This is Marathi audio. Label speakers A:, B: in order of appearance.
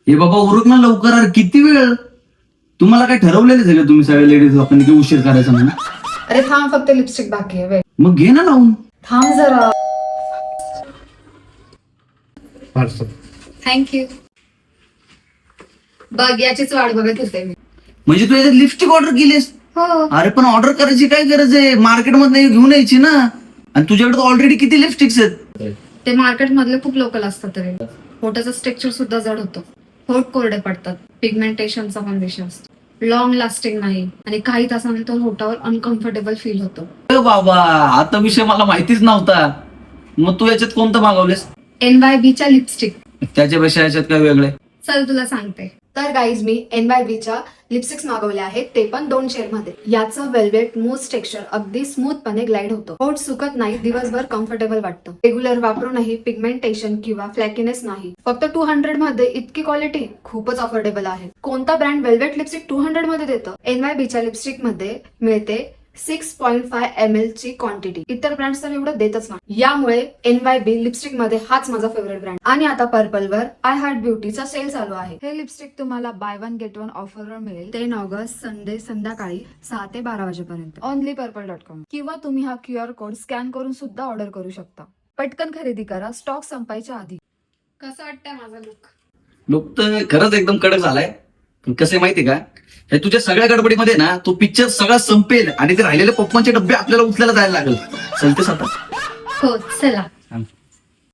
A: हे बाबा उरक ना लवकर, अरे किती वेळ? तुम्हाला काय ठरवलेलं आहे का तुम्ही सगळ्या लेडीज लोकांनी की उशीर करायचा म्हणून?
B: अरे थांब, फक्त लिपस्टिक बाकी आहे. वेळ
A: मग घे ना लावून.
B: थांब जरा.
C: पार्सल.
B: थँक्यू. बघ, याचीच वाट बघत होते मी.
A: म्हणजे तू याच्यात लिपस्टिक ऑर्डर केलीस?
B: हो.
A: अरे पण ऑर्डर करायची काय गरज आहे? मार्केटमध्ये घेऊन यायची ना. आणि तुझ्याकडे ऑलरेडी किती लिपस्टिक्स आहेत?
B: ते मार्केट मधले खूप लोकल असतात रे. होटाचं स्ट्रक्चर सुद्धा जड होतं. होट कोरडे पडतात. पिगमेंटेशनचा पण विषय असतो. लॉंग लास्टिंग नाही आणि काही तासानंतर होटावर अनकम्फर्टेबल फील होतं.
A: अरे बाबा, आता विषय मला माहितीच नव्हता. मग तू याच्यात कोणतं मागवलेस?
B: NYBच्या लिपस्टिक.
A: त्याच्यापेक्षा याच्यात काय वेगळं आहे?
B: चल तुला सांगते. तर गाईज, मी NYBच्या लिपस्टिक्स मागवल्या आहेत, ते पण 2 शेडमध्ये. याचं वेल्वेट मूस टेक्स्चर अगदी स्मूथपणे ग्लाइड होतं. होट सुकत नाही, दिवसभर कम्फर्टेबल वाटतं. रेग्युलर वापरूनही पिगमेंटेशन किंवा फ्लॅकीनेस नाही. फक्त 200 मध्ये इतकी क्वालिटी खूपच अफोर्डेबल आहे. कोणता ब्रँड वेल्वेट लिपस्टिक 200 मध्ये देतं? NYBच्या लिपस्टिक मध्ये मिळते 6.5 ml ची क्वांटिटी. इतर ब्रँड्स तर एवढं देतच नाही. यामुळे NYB लिपस्टिक मध्ये हाच माझा फेवरेट ब्रँड. आणि आता पर्पल वर आय हार्ट ब्युटीचा सेल चालू आहे. हे लिपस्टिक तुम्हाला बाय 1 गेट 1 ऑफरवर मिळेल 10 ऑगस्ट संडे संध्याकाळी 6 ते 12 वाजेपर्यंत. ओनली पर्पल.com. किंवा तुम्ही हा QR कोड स्कॅन करून सुद्धा ऑर्डर करू शकता. पटकन खरेदी करा, स्टॉक संपायच्या आधी. कसं वाटतंय माझा लुक?
A: लुक तर खरंच एकदम कडक झालाय. पण कसं आहे माहितीये का, हे तुझ्या सगळ्या गडबडीमध्ये ना तो पिक्चर सगळा संपेल आणि ते राहिलेले पप्पांचे डब्बे आपल्याला उचलायला जायला लागेल. चलतेस आता?
B: हो, चला.